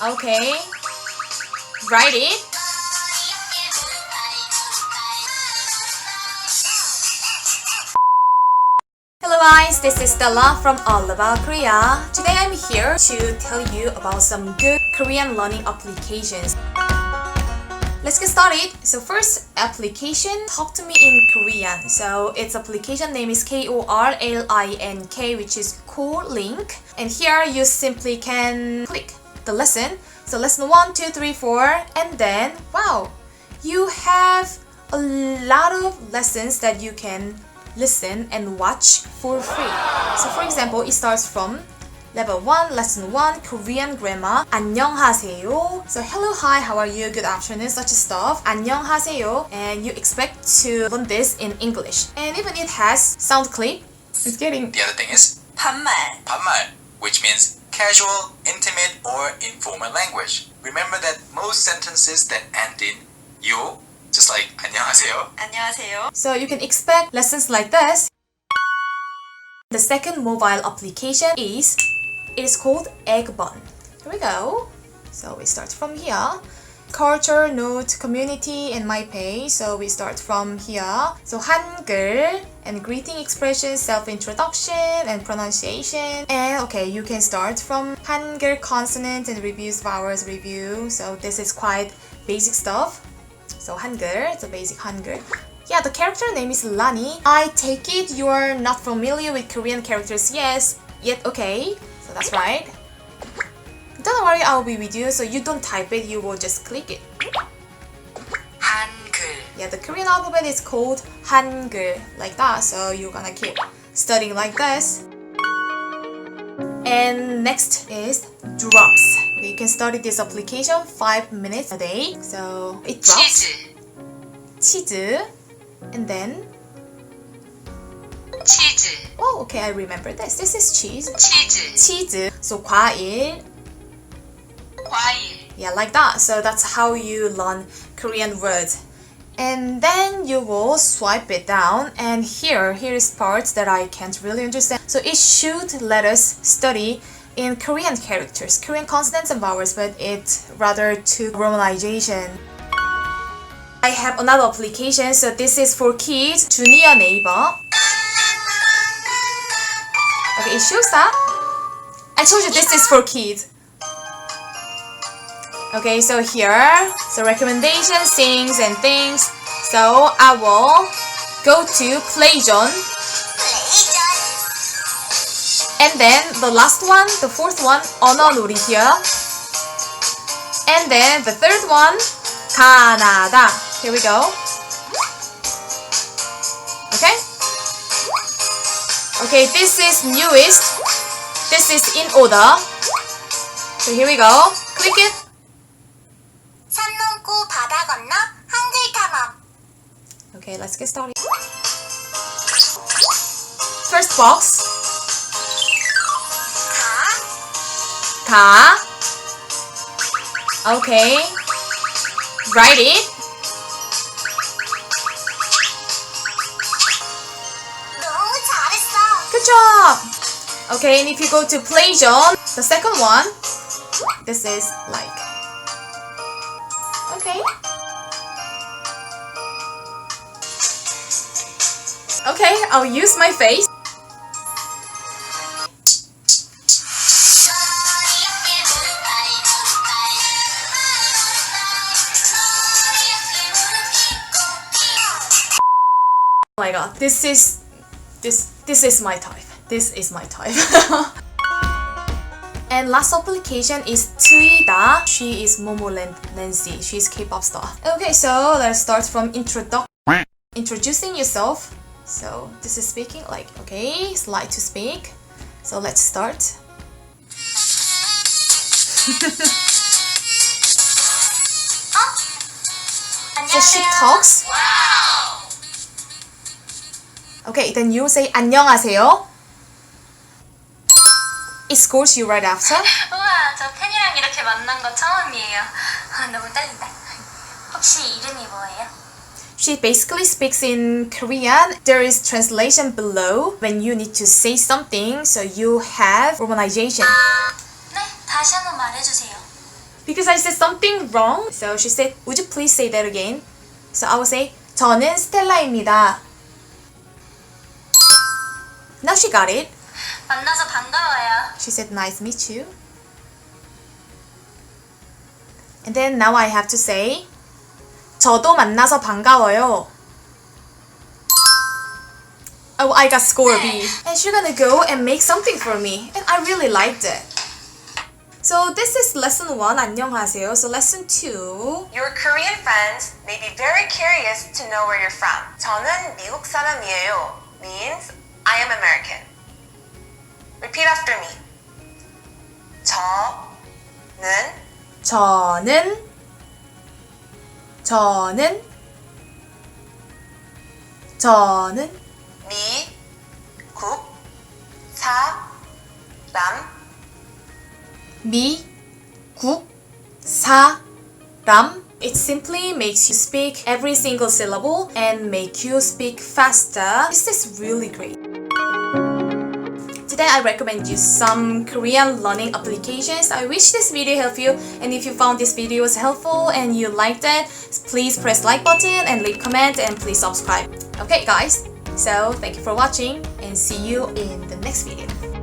Okay. Write it. Hello guys, this is Stella from All About Korea. Today I'm here to tell you about some good Korean learning applications. Let's get started. So first application, talk to me in Korean. So its application name is KORLINK, which is Link. And here you simply can click the lesson. So lesson 1, 2, 3, 4, and then wow, you have a lot of lessons that you can listen and watch for free. So for example, it starts from Level 1, Lesson 1, Korean Grammar. 안녕하세요. So hello, hi, how are you, good afternoon, such stuff. 안녕하세요. And you expect to learn this in English. And even it has sound clip. It's getting... The other thing is 반말. 반말, which means casual, intimate, or informal language. Remember that most sentences that end in yo, just like 안녕하세요. 안녕하세요. So you can expect lessons like this. The second mobile application is, it is called Egg Bun. Here we go. So we start from here. Culture, note, community, and my page. So we start from here. So Hangul and greeting expressions, self-introduction and pronunciation. And okay, you can start from Hangul consonant and reviews, vowels review. So this is quite basic stuff. So Hangul, it's a basic Hangul. Yeah, the character name is Lani. I take it you're not familiar with Korean characters yet, okay? So that's right. Don't worry, I'll be with you, so you don't type it, you will just click it. 한글. Yeah, the Korean alphabet is called Hangul, like that, so you're gonna keep studying like this. And next is drops. Okay, you can study this application 5 minutes a day. So it drops. 치즈. And then 치즈. oh, okay, I remember this. This is cheese. 치즈. 치즈. So 과일. 과일. Yeah, like that. So that's how you learn Korean words. And then you will swipe it down, and here is parts that I can't really understand. So it should let us study in Korean characters, Korean consonants and vowels, but it rather to romanization. I have another application, so this is for kids, Junior Naver. Okay, it shows that. I told you this is for kids. Okay, so here, so recommendations, things and things. So I will go to Play Zone. And then the last one, the fourth one, 언어놀이 here. And then the third one, Canada. Here we go. Okay? Okay, this is newest. This is in order. So here we go. Click it. 산 넘고 바다 건너 한글 탐험. Okay, let's get started. First box. 가. Okay. Write it. 너무 잘했어. Good job. Okay, and if you go to Play Zone, the second one, this is like. Okay. Okay, I'll use my face. Oh my god, this is my type. This is my type. And last application is Teuida. She is Momoland Nancy. She's K-pop star. Okay, so let's start from introducing yourself. So this is speaking, like, okay, slide to speak. So let's start. So she talks. Okay, then you say 안녕하세요. It scores you right after. 우와, 저 팬이랑 이렇게 만난 거 처음이에요. 너무 떨린다. 혹시 이름이 뭐예요? She basically speaks in Korean. There is translation below when you need to say something, so you have romanization. 네, 다시 한번 말해주세요. because I said something wrong. So she said, would you please say that again? So I will say, 저는 스텔라입니다. Now she got it. 만나서 반가워요. She said, nice to meet you. And then now I have to say, 저도 만나서 반가워요. Oh, I got score B. And she's gonna go and make something for me. And I really liked it. So this is lesson 1, 안녕하세요. So lesson 2. Your Korean friends may be very curious to know where you're from. 저는 미국 사람이에요 means I am American. Repeat after me. 저는 미국 사람 미국 사람. It simply makes you speak every single syllable and make you speak faster. This is really great. Today I recommend you some Korean learning applications. I wish this video helped you, and if you found this video was helpful and you liked it, please press like button and leave comment and please subscribe. Okay guys, so thank you for watching and see you in the next video.